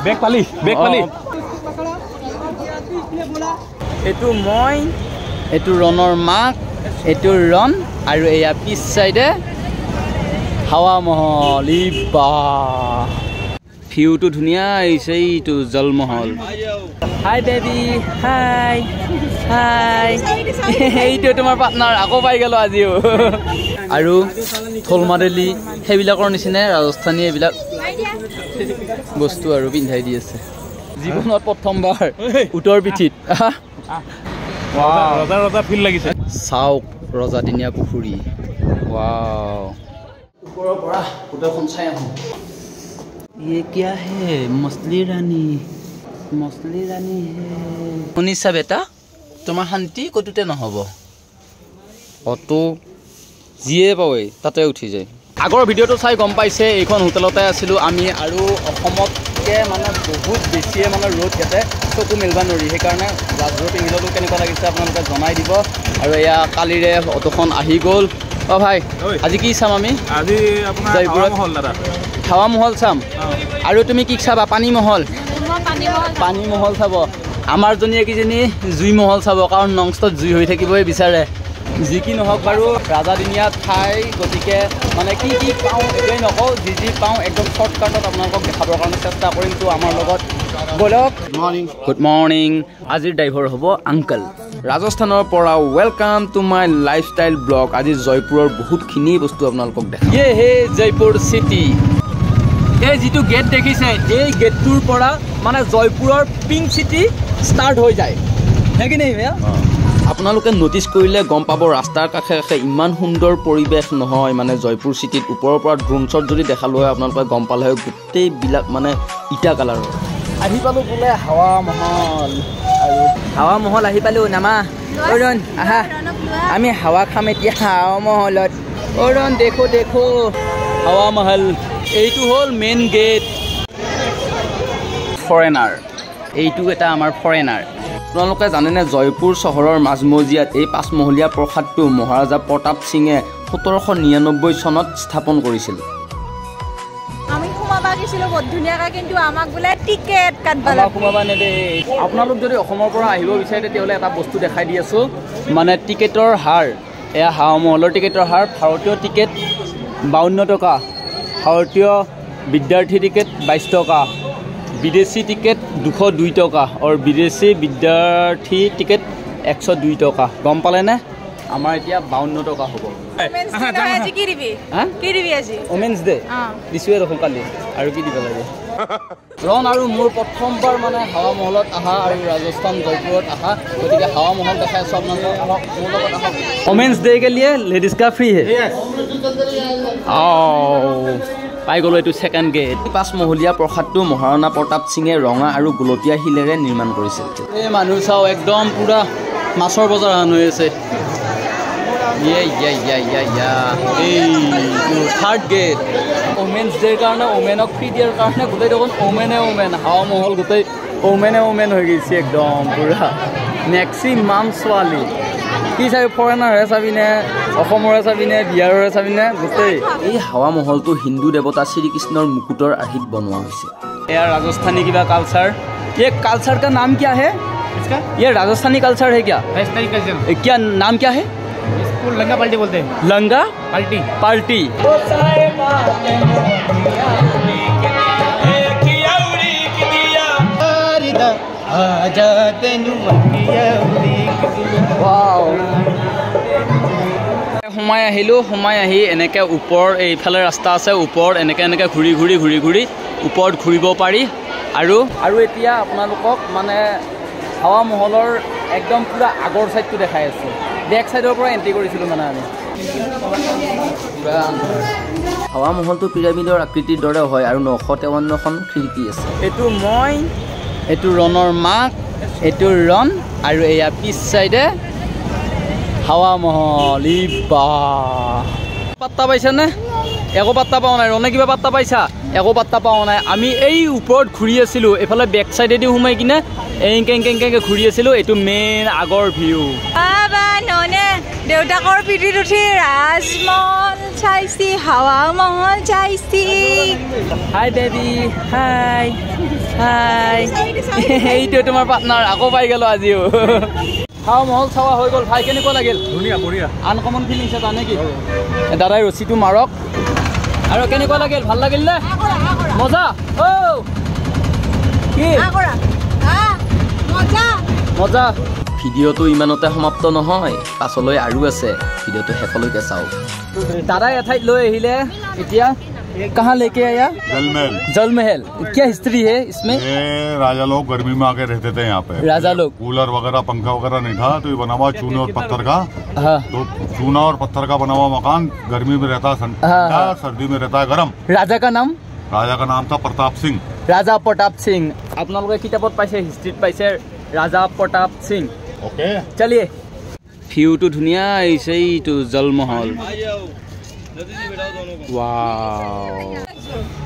বেগ পালি এইটো মই এইটো ৰণৰ মাক এইটো ৰণ আৰু এয়া পিছ চাইডে হাৱা মহল ইবা ভিউটো ধুনীয়া আহিছে এইটো জলমহল হাই বেবি হাই হাই এইটো তোমাৰ পাৰ্টনাৰ আকৌ পাই গেলো আজিও আৰু থলমাদেলি সেইবিলাকৰ নিচিনাই ৰাজস্থানী এইবিলাক বস্তু আৰু পিন্ধাই দি আছে জীৱনত প্ৰথমবাৰ উত্তৰ পিঠিত ৰজা ফিল লাগিছে চাওক ৰজাদিনীয়া পুখুৰী ৱাও ওপৰৰ পৰা হোটেলখন চাই আহোঁ ये क्या है मछली रानी है শুনিছা বেটা তোমাৰ শান্তি কতোতে নহ'ব অটো যিয়ে পাৱেই তাতে উঠি যায় আগৰ ভিডিঅ'টো চাই গম পাইছে এইখন হোটেলতে আছিলোঁ আমি আৰু অসমতকৈ মানে বহুত বেছিয়ে মানে ৰ'দ ইয়াতে চকু মেলিব নোৱাৰি সেইকাৰণে গ্লাছযোৰ পিন্ধিলেতো কেনেকুৱা লাগিছে আপোনালোকে জনাই দিব আৰু এয়া কালিৰে অটোখন আহি গ'ল অ ভাই আজি কি চাম আমি আজি আপোনাৰ হাৱা মহল চাম আৰু তুমি কি চাবা পানী মহল চাব আমাৰ জনীয়ে কিজনী জুই মহল চাব কাৰণ নংষ্টত জুই হৈ থাকিবই বিচাৰে যি কি নহওক বাৰু ৰাজাদিনীয়া ঠাই গতিকে মানে কি পাওঁ এইটোৱেই নকওঁ যি পাওঁ একদম শ্বৰ্টকাটত আপোনালোকক দেখাবৰ কাৰণে চেষ্টা কৰিম তো আমাৰ লগত বলক গুড মৰ্ণিং আজিৰ ড্ৰাইভাৰ হ'ব আংকল ৰাজস্থানৰ পৰা welcome to my lifestyle blog আজি জয়পুৰৰ বহুতখিনি বস্তু আপোনালোকক দেখাম হে জয়পুৰ চিটি এই যিটো গেট দেখিছে এই গেটটোৰ পৰা মানে জয়পুৰৰ পিংক চিটি ষ্টাৰ্ট হৈ যায় সেইখিনি আপোনালোকে নটিচ কৰিলে গম পাব ৰাস্তাৰ কাষে কাষে ইমান সুন্দৰ পৰিৱেশ নহয় মানে জয়পুৰ চিটিত ওপৰৰ পৰা ড্ৰোন শ্বট যদি দেখালোঁ হয় আপোনালোকে গম পালে হয় গোটেইবিলাক মানে ইটা কালাৰৰ আহি পালোঁ বোলে হাৱা মহল আৰু হাৱা মহল আহি পালোঁ নামা অৰুণ আহা আমি হাৱা খাম এতিয়া হাৱা মহলত অৰুণ দেখো হাৱা মহল এইটো হ'ল মেইন গেট ফৰেনাৰ এইটো এটা আমাৰ ফৰেনাৰ আপোনালোকে জানেনে জয়পুৰ চহৰৰ মাজমজিয়াত এই 5মহলীয়া প্ৰসাদটো মহাৰাজা প্ৰতাপ সিঙে 1799 চনত স্থাপন কৰিছিল আমি সোমাবা গৈছিলোঁ বহুত ধুনীয়াকৈ কিন্তু আমাক বোলে টিকেট কাটবা লাগিব সোমাবা নেদে আপোনালোক যদি অসমৰ পৰা আহিব বিচাৰে তেতিয়াহ'লে এটা বস্তু দেখাই দি আছোঁ মানে টিকেটৰ হাৰ এয়া হাৱা মহলৰ টিকেটৰ হাৰ ভাৰতীয় টিকেট 52 টকা ভাৰতীয় বিদ্যাৰ্থী টিকেট 22 টকা বিদেশী টিকেট 202 টকা আৰু বিদেশী বিদ্যাৰ্থী টিকেট 102 টকা গম পালেনে আমাৰ এতিয়া 52 টকা হ'ব ওমেন্স ডে দিছোৱে দেখোন কালি আৰু কি দিব লাগে ৰণ আৰু মোৰ প্ৰথমবাৰ মানে হাৱা মহলত আহা আৰু ৰাজস্থান জয়পুৰত আহা গতিকে হাৱা মহল দেখাই আছোঁ আপোনালোকক মোৰ লগত আহক ওমেন্স ডে কে লিয়ে লেডিজ কা ফ্ৰী হে পাই গ'লোঁ এইটো ছেকেণ্ড গেট 5মহলীয়া প্ৰসাদটো মহাৰাণা প্ৰতাপ সিঙে ৰঙা আৰু গোলপীয়া শিলেৰে নিৰ্মাণ কৰিছিল এই মানুহ চাওঁ একদম পূৰা মাছৰ বজাৰ হান হৈ আছে এইটো থাৰ্ড গেট ওমেন্স ডেৰ কাৰণে ওমেনক ফ্ৰী দিয়াৰ কাৰণে গোটেই দেখোন ওমেন হাৱা মহল গোটেই ওমেন হৈ গৈছে একদম পূৰা মেক্সিমাম ছোৱালী কি চাবি ফৰেনাৰহে চাবিনে অসমৰে চাবিনে বিহাৰৰে চাবিনে গোটেই এই হাৱা মহলটো হিন্দু দেৱতা শ্ৰীকৃষ্ণৰ মুকুটৰ আৰ্হিত বনোৱা হৈছে এয়া ৰাজস্থানী কিবা কালচাৰ ये कल्चर का नाम क्या है इसका ये राजस्थानी कल्चर है क्या क्या नाम क्या है इसको लंगा पार्टी बोलते हैं लंगा पार्टी সোমাই আহি এনেকৈ ওপৰ এইফালে ৰাস্তা আছে ওপৰত এনেকৈ ঘূৰি ওপৰত ঘূৰিব পাৰি আৰু এতিয়া আপোনালোকক মানে হাৱা মহলৰ একদম পুৰা আগৰ সাইডটো দেখাই আছে বেক সাইডৰ পৰা এন্ট্ৰি কৰিছিলোঁ মানে আমি হাৱা মহলটো পিৰামিডৰ আকৃতিৰ দৰে হয় আৰু 953খন খিৰিকী আছে এইটো মই এইটো ৰণৰ মাক এইটো ৰণ আৰু এয়া পিছ সাইডে হাৱা মহল ইবা পাত্তা পাইছানে একো পাত্তা পাওঁ নাই ৰনে কিবা পাত্তা পাইছা একো পাত্তা পোৱা নাই আমি এই ওপৰত ঘূৰি আছিলোঁ এফালে বেক চাইডেদি সোমাই কিনে এংকে ঘূৰি আছিলোঁ এইটো মেইন আগৰ ভিউ বাবা ননে দেউতাকৰ পিঠিত উঠি ৰাজমহল চাইছি হাৱা মহল চাইছি হাই বেবি হাই হাই এইটো তোমাৰ পাৰ্টনাৰ আকৌ পাই গ'লো আজিও হাৱা মহল চাৱা হৈ গ'ল ভাই কেনেকুৱা লাগিল ধুনীয়া বঢ়িয়া আনকমন ফিলিংছ এটা নেকি দাদাই ৰছীটো মাৰক আৰু কেনেকুৱা লাগিল ভাল লাগিল নে মজা কি মজা ভিডিঅ'টো ইমানতে সমাপ্ত নহয় পাছলৈ আৰু আছে ভিডিঅ'টো শেষলৈকে চাওক দাদাই এঠাইত লৈ আহিলে এতিয়া कहाँ लेके आया जल महल क्या हिस्ट्री है इसमें ये राजा लोग गर्मी में आके रहते थे यहाँ पे राजा लोग कूलर वगैरह पंखा वगैरह नहीं था तो ये बना हुआ चूने और पत्थर का हाँ तो चूना और पत्थर का बना हुआ मकान गर्मी में रहता ठंडा सर्दी में रहता है गर्म राजा का नाम था प्रताप सिंह राजा प्रताप सिंह আপোনালোকে কিতাপত পাইছে হিষ্ট্ৰীত পাইছে ৰাজা প্ৰতাপ সিং ओके চলিয়ে ভিউটো ধুনীয়া আহিছে এইটো জলমহল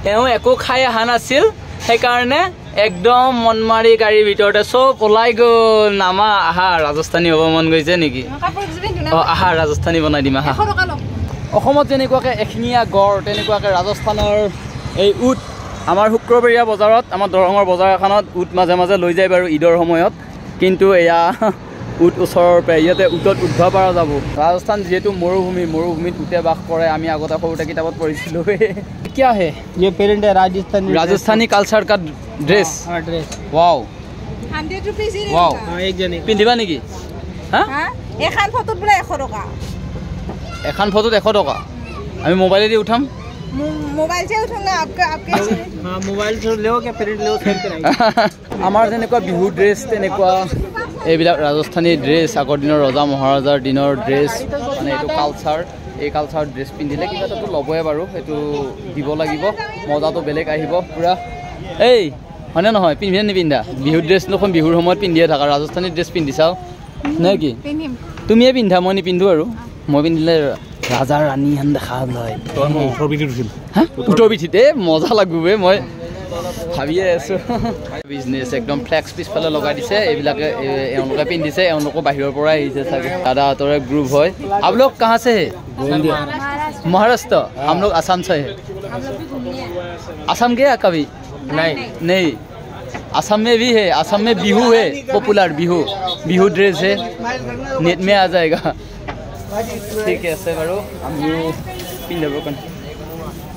তেওঁ একো খাই অহা নাছিল সেইকাৰণে একদম মন মাৰি গাড়ীৰ ভিতৰতে চব ওলাই গ'ল নামা আহা ৰাজস্থানী হ'ব মন গৈছে নেকি আহা ৰাজস্থানী বনাই দিম আহা অসমত যেনেকুৱাকৈ এশিঙীয়া গড় তেনেকুৱাকৈ ৰাজস্থানৰ এই উট আমাৰ শুক্ৰবাৰীয়া বজাৰত আমাৰ দৰঙৰ বজাৰ এখনত উট মাজে মাজে লৈ যায় বাৰু ঈদৰ সময়ত কিন্তু এয়া উট ওচৰৰ পৰা ইয়াতে উটত উঠিব পৰা যাব ৰাজস্থান যিহেতু মৰুভূমিত উটে বাস কৰে আমি আগতে সৰুতে কিতাপত পঢ়িছিলোঁ क्या है ये पेरेंट है राजस्थानी कल्चर का ड्रेस वाओ 100 रुपीस ही वाओ एक जने পিন্ধিবা নেকি হ্যাঁ এখন ফটোত বলে 100 টাকা এখন ফটোত 100 টাকা আমি মোবাইলে দি উঠাম मोबाइल से उठाऊंगा आपके हां मोबाइल से ले क्या पेरेंट ले सेंड कराएंगे আমাৰ যেনেকুৱা বিহু ড্ৰেছ তেনেকুৱা এইবিলাক ৰাজস্থানী ড্ৰেছ আগৰ দিনৰ ৰজা মহাৰাজাৰ দিনৰ ড্ৰেছ মানে এইটো কালচাৰ এই কালচাৰ ড্ৰেছ পিন্ধিলে কিবা এটাতো ল'বই বাৰু সেইটো দিব লাগিব মজাটো বেলেগ আহিব পুৰা এই হয়নে নহয় পিন্ধিলে নিপিন্ধা বিহু ড্ৰেছ দেখোন বিহুৰ সময়ত পিন্ধিয়ে থাকা ৰাজস্থানী ড্ৰেছ পিন্ধি চাও নে কি তুমিয়ে পিন্ধা মই নিপিন্ধো আৰু মই পিন্ধিলে ৰাজা ৰাণী হেন দেখা লয় উত্তৰ পিঠিত মজা লাগিব মই ভাবিয়ে আছোঁ বিজনেছ একদম ফ্লেক্স পিছফালে লগাই দিছে এইবিলাকে এওঁলোকে পিন্ধিছে এওঁলোকো বাহিৰৰ পৰাই আহিছে চাগে দাদাহঁতৰে গ্ৰুপ হয় आप लोग कहाँ से है महाराष्ट्र हम लोग असम से है असम गया कभी नहीं असम में भी है असम में बिहू है पॉपुलर बिहू ड्रेस है नेट में आ जाएगा ठीक है ऐसे बारो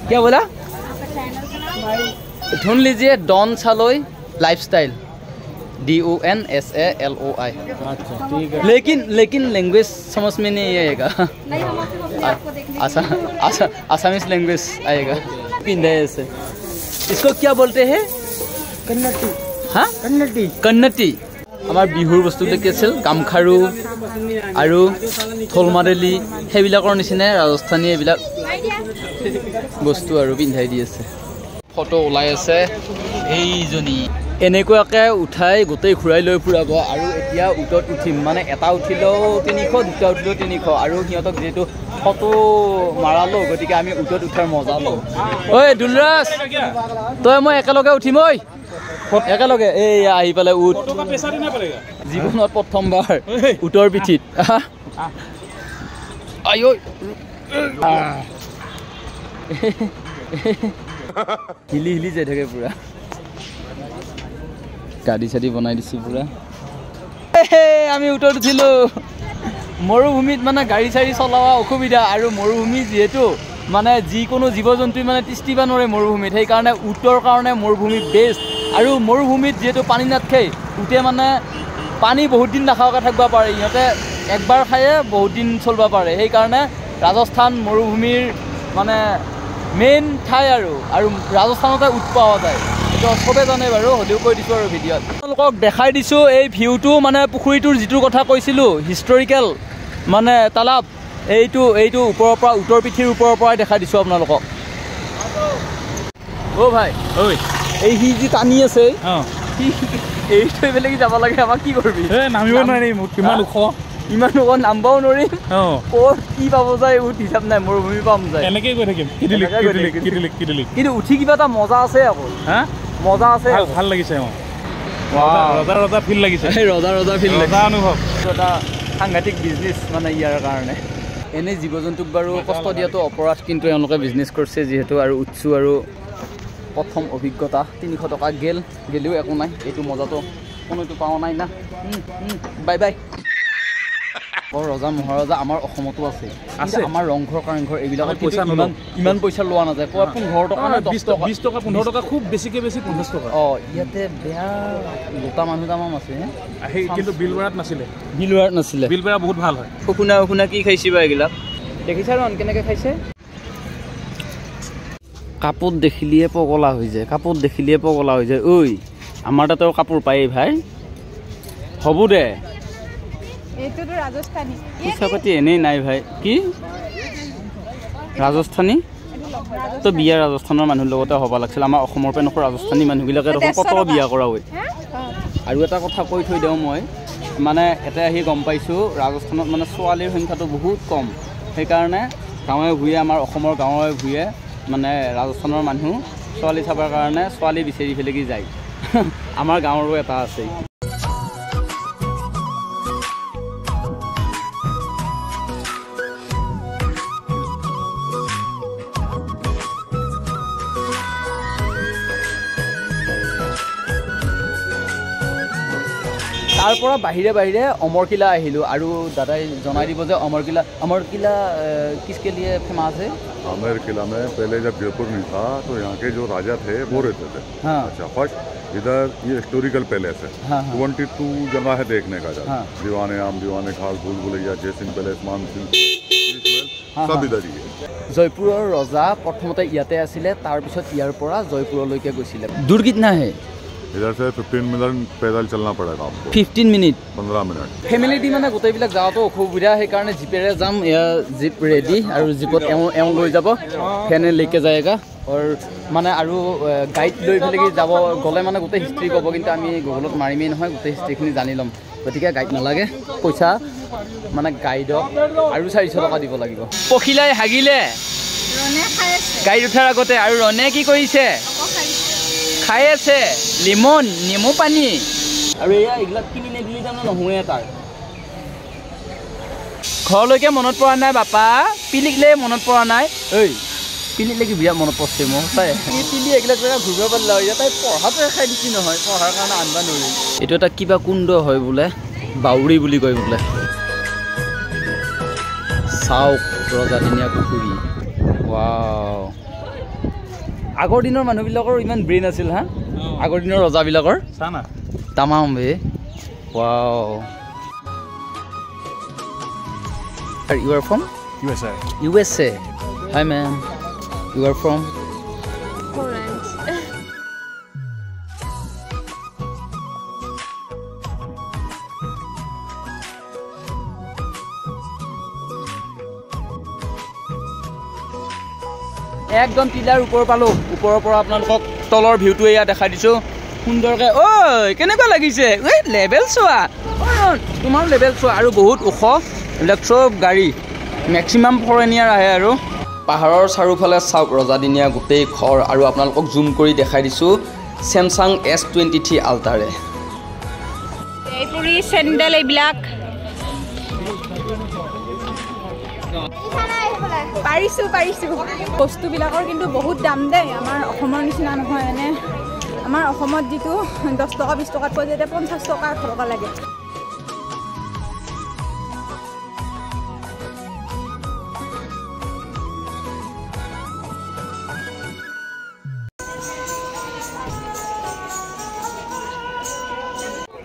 क्या बोला ढूंढ लीजिए डॉन सालोई लाइफस्टाइल DONSALOI अच्छा ठीक है लेकिन लैंग्वेज समझ में नहीं आएगा आसामीज लैंग्वेज आएगा पिंडे से इसको क्या बोलते हैं कन्नटी हाँ कन्नटी আমাৰ বিহুৰ বস্তু দেখি আছিল গামখাৰু আৰু থলমাৰেলি সেইবিলাকৰ নিচিনাই ৰাজস্থানী এইবিলাক বস্তু আৰু পিন্ধাই দি আছে ফটো ওলাই আছে এইজনী এনেকুৱাকৈ উঠাই গোটেই ঘূৰাই লৈ ফুৰাব আৰু এতিয়া উটত উঠিম মানে এটা উঠিলেও 300 দুটা উঠিলেও 300 আৰু সিহঁতক যিহেতু ফটো মাৰালো গতিকে আমি উটত উঠাৰ মজা লওঁ ঐ দুলৰাজ তই মই একেলগে উঠিম ঐ একেলগে এই আহি পেলাই উট জীৱনত প্ৰথমবাৰ উটৰ পিঠিত হিলি যাই থাকে পুৰা গাড়ী চাড়ী বনাই দিছো পুৰা আমি উটত উঠিলো মৰুভূমিত মানে গাড়ী চাড়ী চলোৱা অসুবিধা আৰু মৰুভূমি যিহেতু মানে যিকোনো জীৱ জন্তু মানে তিষ্টিব নোৱাৰে মৰুভূমিত সেইকাৰণে উটৰ কাৰণে মৰুভূমি বেষ্ট আৰু মৰুভূমিত যেহেতু পানী নাথাকে উটে মানে পানী বহুত দিন নাখাওঁকৈ থাকিব পাৰে ইহঁতে একবাৰ খায়ে বহুত দিন চলিব পাৰে সেইকাৰণে ৰাজস্থান মৰুভূমিৰ মানে মেইন ঠাই আৰু ৰাজস্থানতে উট পোৱা যায় এইটো চবে জানে বাৰু হ'লেও কৈ দিছোঁ আৰু ভিডিঅ'ত আপোনালোকক দেখাই দিছোঁ এই ভিউটো মানে পুখুৰীটোৰ যিটো কথা কৈছিলোঁ হিষ্টৰিকেল মানে তালাব এইটো ওপৰৰ পৰা উটৰ পিঠিৰ ওপৰৰ পৰাই দেখাই দিছোঁ আপোনালোকক অ' ভাই ঐ এই সি যি টানি আছে এইটো এইফালে কি যাব লাগে আমাক কি কৰিবি নামিব নোৱাৰি মোক কিমান ওখ ইমান ওপৰত নামবাও নোৱাৰিম ক'ত কি পাব যায় বহুত হিচাপ নাই মৰুভূমি পাম যায় এনেকেই গৈ থাকিম কিন্তু উঠি কিবা এটা মজা আছে আকৌ হা মজা আছে ভাল লাগিছে ৰজা ফিল লাগিছে ৰজা ফিল ৰজা অনুভৱ এটা সাংঘাতিক বিজনেছ মানে ইয়াৰ কাৰণে এনেই জীৱ জন্তুক বাৰু কষ্ট দিয়াটো অপৰাধ কিন্তু এওঁলোকে বিজনেছ কৰিছে যিহেতু আৰু উৎসু আৰু প্ৰথম অভিজ্ঞতা 300 টকা গেলেও একো নাই এইটো মজাটো কোনোটো পাওঁ নাই না বাই বাই ৰজা মহাৰজা আমাৰ অসমতো আছে আমাৰ ৰংঘৰ কাৰেংঘৰ এইবিলাকত পইচা ইমান পইচা লোৱা নাযায় 15 টকা নে 20 টকা 15 টকা খুব বেছিকে বেছি 50 টকা ইয়াতে বেয়া লোটা মানুহ দামাম আছে কিন্তু বিলবেৰাত নাছিলে বিলবেৰা বহুত ভাল হয় শুনা কি খাইছিবা এইবিলাক দেখিছা ৰন কেনেকৈ খাইছে কাপোৰ দেখিলিয়ে পগলা হৈ যায় ঐ আমাৰ তাতেও কাপোৰ পায় ভাই হ'ব দে এইটোতো ৰাজস্থানী পইচা পাতি এনেই নাই ভাই কি ৰাজস্থানী তো বিয়া ৰাজস্থানৰ মানুহৰ লগতে হ'ব লাগিছিল আমাৰ অসমৰ পৰা নকৰা ৰাজস্থানী মানুহবিলাকে দেখোন কত বিয়া কৰা হয় আৰু এটা কথা কৈ থৈ দিওঁ মই মানে এটা আহি গম পাইছোঁ ৰাজস্থানত মানে ছোৱালীৰ সংখ্যাটো বহুত কম সেইকাৰণে গাঁৱে ভূঞে আমাৰ অসমৰ গাঁৱে ভূঞে মানে ৰাজস্থানৰ মানুহ ছোৱালী চাবৰ কাৰণে ছোৱালী বিচাৰি ফেলেগি যায় আমাৰ গাঁৱৰো এটা আছে তাৰ পৰা বাহিৰে বাহিৰে অমৰকিলা আহিলোঁ আৰু দাদাই জনাই দিব যে অমৰকিলা किसके लिए फेमस है आमेर किला में पहले जब जयपुर नहीं था तो यहाँ के जो राजा थे वो रहते थे अच्छा फर्स्ट इधर ये हिस्टोरिकल पैलेस है 22 जगह है देखने का दीवाने आम दीवाने खाल भूल भुलैया जयसिंह पैलेस मानसिंह सब इधर ही है जयपुर रजा प्रथमते ইয়াতে আছিলে তাৰ পিছত ইয়াৰ পৰা জয়পুৰলৈকে গৈছিলে दूर कितना है इधर से 15 मिनट पैदल चलना पड़ेगा आपको 15 मिनट 15 मिनट फैमिली दी माने गोटेइबिलाक जातो अखुबिधा हे कारणे जिपेरे जाम या जिप रेडी आरो जिपत एउ লৈ যাব फैने लेके जाएगा और माने आरो गाइड লৈ ফেলেকি যাব গলে মানে গোটে হিষ্ট্রি কব কিন্তু আমি গুগলত মাৰিমেই নহয় গোটে হিষ্ট্ৰিখিনি জানি লম গতিকে গাইড নালাগে পইচা মানে গাইডক আৰু 400 টকা দিব লাগিব পখিলাই হাগিলে ৰনে খাইছে গাইড উঠাৰ আগতে আৰু ৰনে কি কৰিছে খাই আছে লিমন নেমু পানী আৰু এয়া এইবিলাক কিনি নেদিলি তাৰমানে নহয় তাৰ ঘৰলৈকে মনত পৰা নাই বাপা পিলিকলে মনত পৰা নাই ঐ পিলিকলে কি বিয়া মনত পৰছে মই সঁচাই পিলি এইবিলাক জেগা ঘূৰিব পাৰিলে হয় তাই পঢ়াটো খাই দিছি নহয় পঢ়াৰ কাৰণে আনবা নোৱাৰি এইটো এটা কিবা কুণ্ড হয় বোলে বাউৰী বুলি কয় বোলে চাওক ৰজাদিনীয়া পুখুৰী ৱাও আগৰ দিনৰ মানুহবিলাকৰ ইমান ব্ৰেইন আছিল হা আগৰ দিনৰ ৰজাবিলাকৰ চানা তামাম বে wow Are you from USA Hi man You are from Poland একদম টিলাৰ ওপৰ পালো ওপৰৰ পৰা আপোনালোকক তলৰ ভিউটো এয়া দেখাই দিছো সুন্দৰকে ঐ কেনেকুৱা লাগিছে ঐ লেভেল চোৱা তোমাৰ লেভেল চোৱা আৰু বহুত ওখ এইবিলাক চব গাড়ী মেক্সিমাম ফৰেনিয়াৰ আহে আৰু পাহাৰৰ চাৰিওফালে চাওক ৰজাদিনীয়া গোটেই ঘৰ আৰু আপোনালোকক জুম কৰি দেখাই দিছো Samsung S23 আল্টাৰে এইপুৰি চেণ্ডেল এইবিলাক পাৰিছো বস্তুবিলাকৰ কিন্তু বহুত দাম দেই আমাৰ অসমৰ নিচিনা নহয় এনে আমাৰ অসমত যিটো 10 টকা 20 টকাত পোৱা যায় 50 টকা 100 টকা লাগে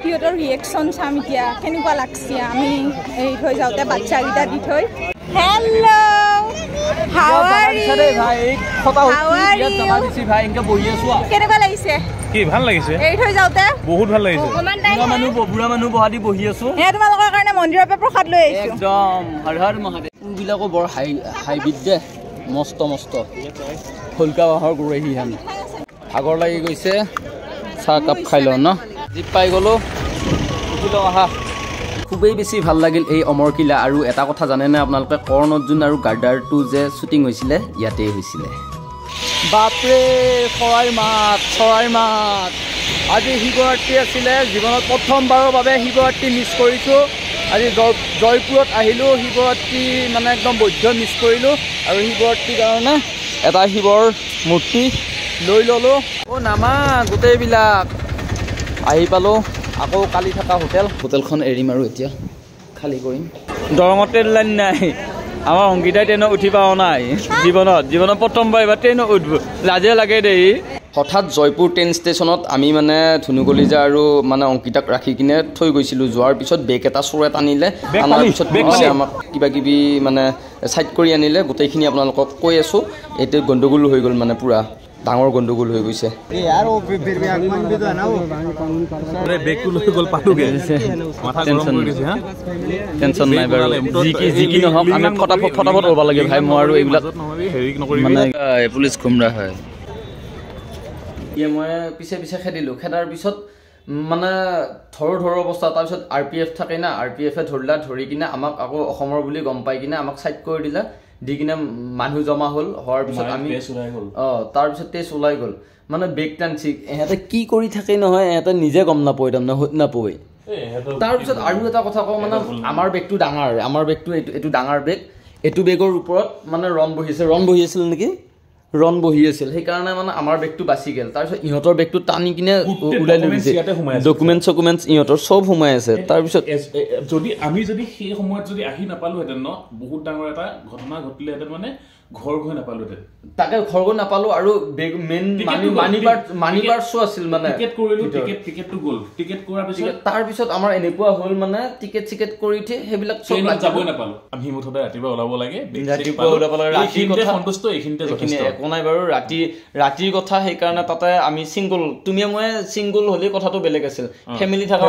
সিহঁতৰ ৰিয়েকশ্যন চাম এতিয়া কেনেকুৱা লাগছে আমি এই থৈ যাওঁতে বাচ্চাকেইটা দি থৈ হেল্ল' How are you? ভাই ইনকে বহি আছো কেনেকুৱা লাগিছে কি ভাল লাগিছে এই থৈ যাওঁতে বহুত ভাল লাগিছে বুঢ়া মানুহ বহাদি বহি আছো তোমালোকৰ কাৰণে মন্দিৰৰ পৰা প্ৰসাদ লৈ আহিছো একদম হৰ হৰ মহাদেৱ বিলাকো বৰ হাইব্ৰিড দে মস্ত ফুলকা বাহৰ গুৰহি হান ভাগৰ লাগি গৈছে চাহ কাপ খাই লওঁ ন জিপ পাই গ'লো উঠি লওঁ আহা খুবেই বেছি ভাল লাগিল এই অমৰকিলা আৰু এটা কথা জানেনে আপোনালোকে কৰ্ণ অৰ্জুন আৰু গাৰ্ডাৰটো যে শ্বুটিং হৈছিলে ইয়াতেই হৈছিলে বাপৰে চৰাইৰ মাত আজি শিৱৰাত্ৰি আছিলে জীৱনত প্ৰথমবাৰৰ বাবে শিৱৰাত্ৰি মিছ কৰিছোঁ আজি জয়পুৰত আহিলোঁ শিৱৰাত্ৰি মানে একদম বৈধ মিছ কৰিলোঁ আৰু শিৱৰাত্ৰিৰ কাৰণে এটা শিৱৰ মূৰ্তি লৈ ল'লোঁ নামা গোটেইবিলাক আহি পালোঁ আকৌ কালি থকা হোটেলখন এৰিম আৰু এতিয়া খালী কৰিম দৰঙত ট্ৰেইন লাইন নাই আমাৰ অংকিতাই ট্ৰেইনত উঠি পাওঁ নাই জীৱনত প্ৰথমবাৰ এইবাৰ ট্ৰেইনত উঠিব লাজে লাগে দেই হঠাৎ জয়পুৰ ট্ৰেইন ষ্টেচনত আমি মানে ধুনু কলিজা আৰু মানে অংকিতাক ৰাখি কিনে থৈ গৈছিলোঁ যোৱাৰ পিছত বেগ এটা চোৰে টানিলে আনাৰ পিছত আমাক কিবা কিবি মানে ছাইড কৰি আনিলে গোটেইখিনি আপোনালোকক কৈ আছোঁ এইটো গণ্ডগোল হৈ গ'ল মানে পূৰা ডাঙৰ গণ্ডগোল হৈ গৈছে টেনশ্যন নাই বাৰু যি কি নহওক আমি ফটাফট হ'ব লাগে ভাই মই আৰু এইবিলাক মানে পুলিচ ঘুমৰা হয় মই পিছে খেদিলোঁ খেদাৰ পিছত মানে ধৰ অৱস্থা তাৰপিছত RPF থাকে না RPFে ধৰি কিনে আমাক আকৌ অসমৰ বুলি গম পাই কিনে আমাক ছাইড কৰি দিলে দি কিনে মানুহ জমা হ'ল হোৱাৰ পিছত আমি তাৰপিছত তেজ ওলাই গ'ল মানে বেগ টানছি এহেঁতে কি কৰি থাকে নহয় এহেঁতে নিজে গম নাপায় তাৰমানে নাপায় তাৰপিছত আৰু এটা কথা কওঁ মানে আমাৰ বেগটো ডাঙৰ আমাৰ বেগটো এইটো ডাঙৰ বেগ এইটো বেগৰ ওপৰত মানে ৰণ বহি আছিল নেকি ৰণ বহি আছিল সেইকাৰণে মানে আমাৰ বেগটো বাচি গ'ল তাৰপিছত ইহঁতৰ বেগটো টানি কিনে ওলাই লৈ গৈছে ডকুমেণ্টছ ইহঁতৰ চব সোমাই আছে তাৰপিছত আমি যদি সেই সময়ত যদি আহি নাপালোহেঁতেন ন বহুত ডাঙৰ এটা ঘটনা ঘটিলেহেঁতেন মানে ঘৰ গৈ নাপালোহেঁতেন তাকে ঘৰ গৈ নাপালো আৰু মেইন মানি বাৰ্ছো আছিল মানে টিকেটটো গ'ল টিকেট কৰাৰ পিছত তাৰপিছত আমাৰ এনেকুৱা হ'ল মানে টিকেট কৰি উঠি সেইবিলাক যাবই নাপালো আমি মুঠতে ৰাতিপুৱা ওলাব লাগে ৰাতিৰ কথা সন্তুষ্ট এইখিনিতে একো নাই বাৰু ৰাতিৰ কথা সেইকাৰণে তাতে আমি তুমি মই ছিংগল হ'লে কথাটো বেলেগ আছিল ফেমিলি থকা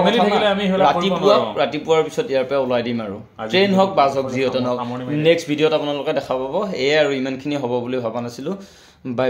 ৰাতিপুৱাৰ পিছত ইয়াৰ পৰা ওলাই দিম আৰু ট্ৰেইন হওক বাছ হওক যিহেতু নহওক নেক্সট ভিডিঅ'ত আপোনালোকে দেখা পাব এয়াই আৰু ইমানখিনি হ'ব বুলি ভবা নাছিলোঁ বাই